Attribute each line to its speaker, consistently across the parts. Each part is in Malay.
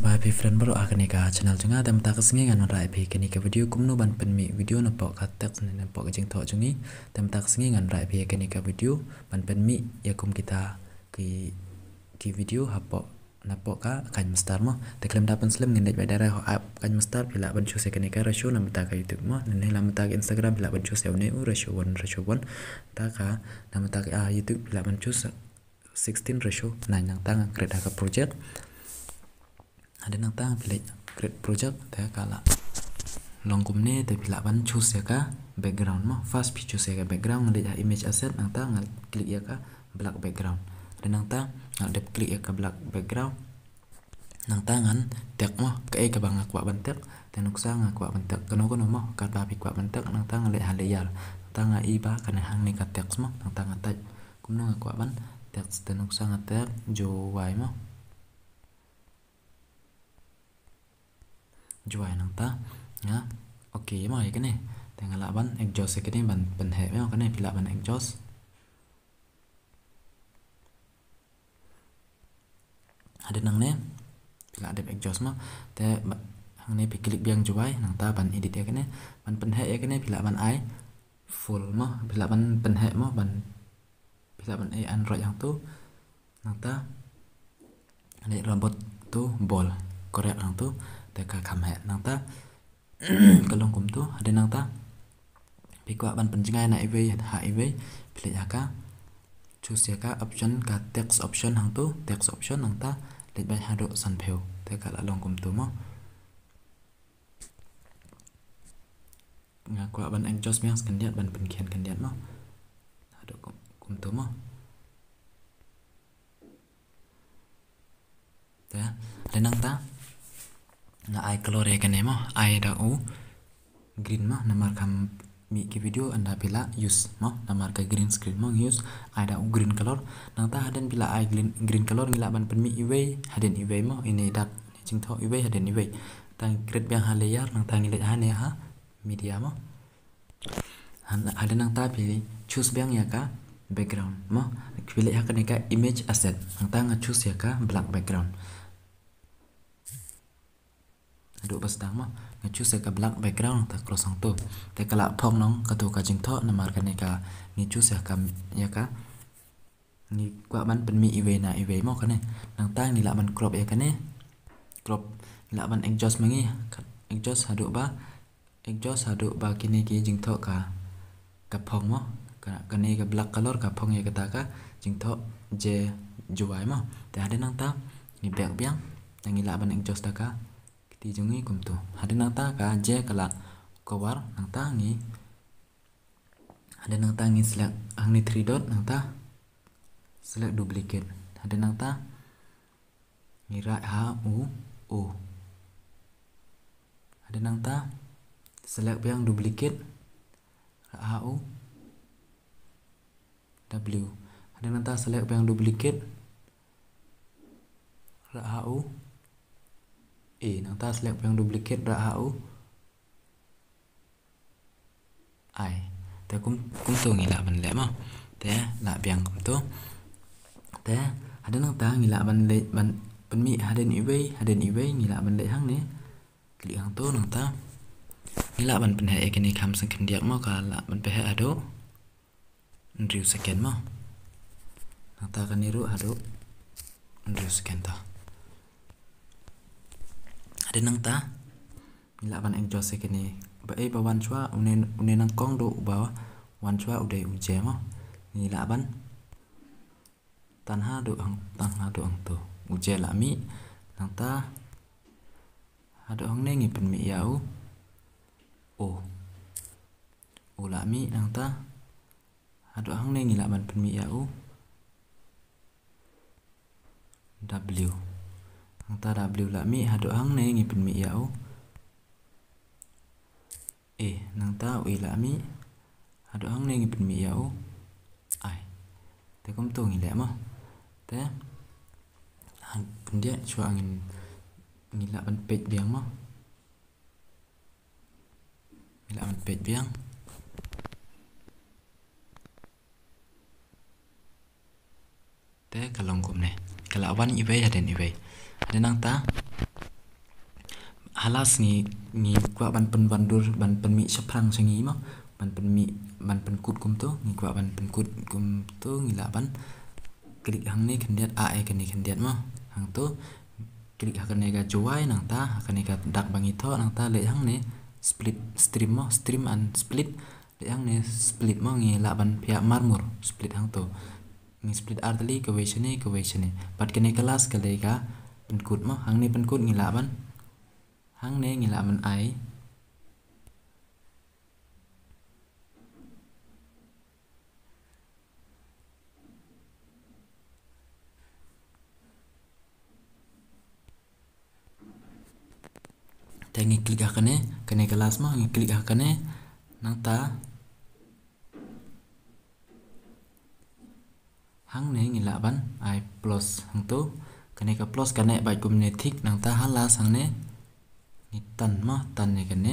Speaker 1: Ba pi friend baru akan ika channel junga tam ta kesengi ngan rai pi kini ke video kumnu ban penmi video na pok katek ne pok jing tho jungi tam ta kesengi ngan rai pi kini ke video ban penmi ya kum kita ki video hapo na pok ka kan star mo te klem dapan slim ngendek ba dara ho app kan star pila ban chu se kini ka ratio na mata ka youtube mo ne la mata ka instagram pila ban chu se ne u ratio 1 ta ka na mata ka youtube pila ban chu 16 ratio 9 nang tang kreda ka project ada nang tang pilih create project te kala longkum ne te pilih ban choose ya ka background mo first pi choose ya ka background ngade image asset nang tang ngal klik ya ka black background ada nang tang ngal dep klik ya ka black background nang tangan tek mo ka e ka bang akwa ban tek te nuksa ngakwa ban tek kono mo ka ba pi kwa ban tek nang tang ngale hale yar tang i ba kana hang ni ka tek mo nang tang ataj kumno ngakwa ban tek te nuksa ngatek jo wai mo juai nang ta ya oke mo cái này tengah laban exhaust cái này ban hệ với cái này pila ban exhaust ada nang ne pila ada exhaust mo te hang ne pi klik biang juai nang ta ban edit ya cái này ban hệ cái này pila ban ai full mo pila ban hệ mo pila ban ai android yang tu nang ta ada robot tu ball korek nang tu ka kham he nang ta kalong kum tu ada nang ta pi kwa ban penjengai na ive ha ive pilih ka choose ka option ka text option hang tu text option nang ta let bai hado san pheu te ka la long kum tu mo nga kwa ban adjust yang skandiat ban penkhian kandiat mo hado kum tu mo te ada nang ta na ai color ya kan mo ai da u green mo namar kam mi ki video anda pila use mo namar ka green screen mo use ai da u green color nang ta haden pila ai green color ngila ban pen mi iwe haden iwe mo ini dak jing tho iwe haden iwe tang create yang halayar nang tang ngile hane ha media mo haden nang ta pilih choose yang ya ka background mo pilih ya ka image asset nang ta nga choose ya ka black background adu pas tang mo nga choose ka black background ta cross ang tu te kala phong nong ka tu ka jing tho na mar ka ne ka ni choose ka ni kwa ban pen mi iwe na iwe mo ka ne nang tang ni la ban crop ya ka ne crop la ban exhaust mangi exhaust hadu ba kini ki jing tho ka phong mo ka ne ka black color ka phong ya ka ta ka jing tho je juai mo te ade nang ta ni back biang nang la ban exhaust ta ka ti jungi kum tu ada nang ta ka je kala cover nang ta ngi ada nang ta ngi select ang ni 3 dot nang ta select duplicate ada nang ta ngi right ha u ada nang ta select yang duplicate ha u w ada nang ta select yang duplicate ha u nang ta select yang duplicate ra hu ai te kum tu ngila ban le mo te la biang kum tu te ada nang ta ngila ban le ban penmi haden iwe ngila ban le hang ne klik hang tu nang ta ngila ban pen he kini kham sang khendiak mo ka la ban pe he ado ndriu second mo nang ta kan niru ado ndriu second ta ada nang ta ngila ban exhaust kini ba ba wan chua une nang kong do ba wan chua ude uje mo ngila ban tan ha do ang tu uje la mi nang ta ado hang ne ngi pen mi yau o la mi nang ta ado hang ne ngila ban pen mi yau w ta w la mi hadu hang ne ngi pen mi yau nang ta ui la mi hadu hang ne ngi pen mi yau ai te kom tu ngi le mo te hang dia chua angin ngi la ban page biang mo ngi la ban page biang te kalong kum ne kala wan iwe haden iwe ada nang ta halas ngi kwa ban pen bandur ban pen mi seprang sengi mo ban pen mi ban pen kut kum to ngi kwa ban pen kut kum to ngi la ban klik hang ne kendiat a e keni kendiat mo hang to klik hakan ga juai nang ta hakan ga dak bangi to nang ta le hang ne split stream mo stream and split le hang ne split mo ngi la ban pia marmur split hang to ngi split artli ke wechene pat kene kelas ke le ga pen kut mo hang ne pen kut ngi la ban hang ne ngi la ban ai ngi klik hakane kene kelas mah ngi klik hakane nang ta hang ne ngi la ban I plus hang tu kene ka plus kane bai kum ne thik nang ta halas hang ne ni tan mah tan ne kene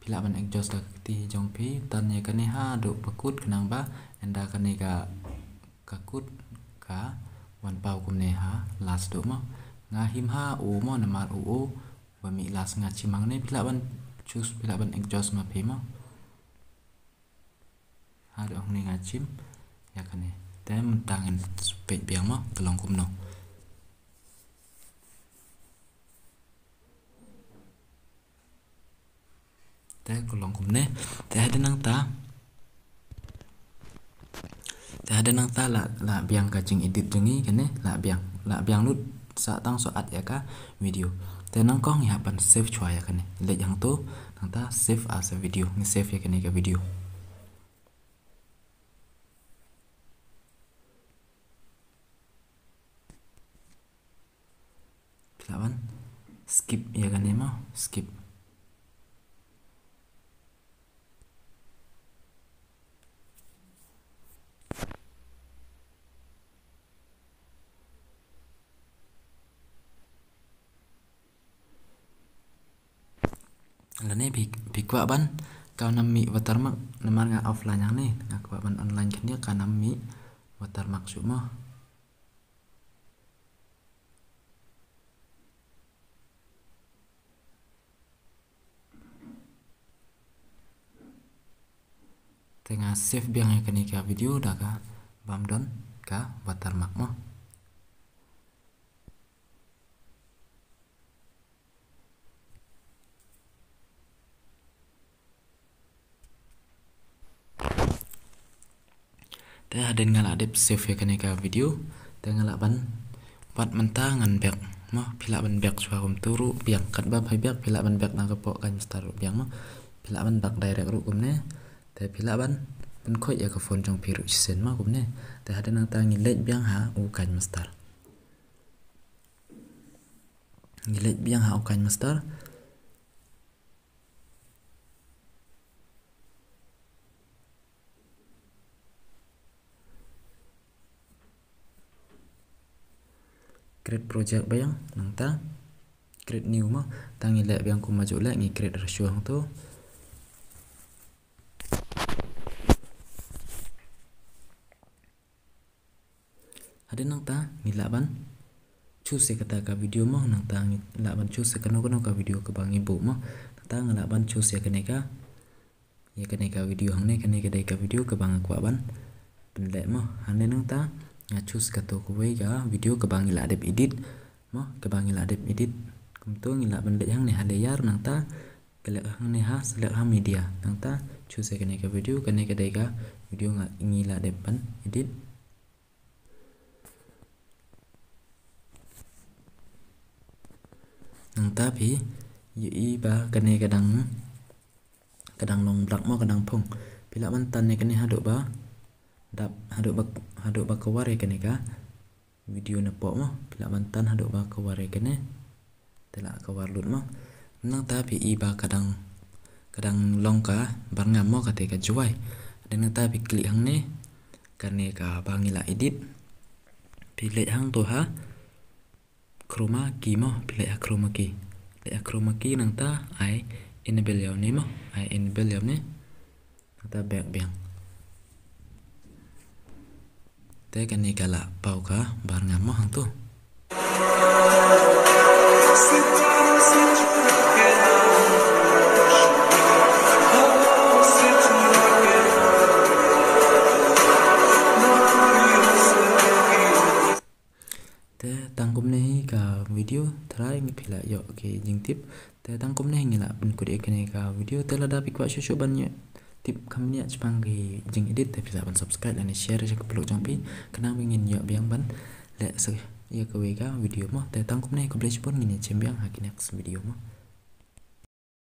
Speaker 1: pila ban exhaust ka ti jong pi tan ne kene ha do pakut kenang ba enda kene ka kut ka wan pau kum ne ha las do mah nga him ha u mo na mar u và mỹ là ngạt chỉ mang này pila ban choose pila ban exhaust mà phê mà ha được ông này ngạt chim ya cái này tem tangan bệnh biang mà cái lòng kum nó te cái lòng kum này te ada nang ta là biang kacing edit jengi cái này là biang nút sa tang so at ya ka video te nang kong ya ban save chua ya kane le yang to nang ta save as a video ni save ya kane ka video lawan skip ya kane ma skip là này bị qua ban cao 5 mỹ watermark namar nga offline yang nih nga qua ban online kan dia ka 5 mỹ watermark semua tengah save biang yang kini ka video dah ka bam don ka watermark mo te haden ngala dep save ya kene ka video te ngala ban pat menta ngan bek mo pila ban bek chwa kum turu biang kat ba phai bek pila ban bek na ka po kan star biang mo pila ban bak direct ru kum ne te pila ban khoi ya ka phone jong piru sen ma kum ne te haden nang ta ngi lej biang ha u kan star ngi lej biang ha u kan star create project bayang nang ta create new ma tangi le bayang ku maju le ngi create ratio hang tu ada nang ta ngi la ban choose kata ka video ma nang ta ngi la ban choose ka no ka video ka bang ibu ma ta ngi la ban choose ya kene ka video hang ne kene ka dai ka video ka bang kwa ban pen le ma han ne nang ta nga choose ka to ko wei ga video ka bang ila dep edit mo ka bang ila dep edit kum to ngila ban le hang ne ha layer nang ta kele hang ne ha select ha media nang ta choose ka ne ka video ka ne ka dai ka video nga ngila dep ban edit nang ta phi yi ba ka ne kadang long blak mo kadang phong pila ban tan ne ka ne ha do ba dap haduk ba kaware kene ka video na po mo pila bantan haduk ba kaware kene tela kawar lut mo nang ta pi i ba kadang long ka barngam mo ka te ka juai dan nang ta pi klik hang ne kane ka bangila edit pilih hang to ha chroma key mo pilih chroma key nang ta ai enable yaw ne mo ai enable yaw ne nang ta back biang te kan ni kala pau ka bar ngam mo hang tu video try ngi pila yo ke jing tip te tangkum ne ngila pun ku de kene ka video te lada pi kwa shushu banyak tip kami ni cepang ke jing edit tapi ban subscribe dan share je ke peluk jampi kenang ingin yo biang ban le se ya ke wega video mo te tangkum ne ko blech pun ngini cembiang haki next video mo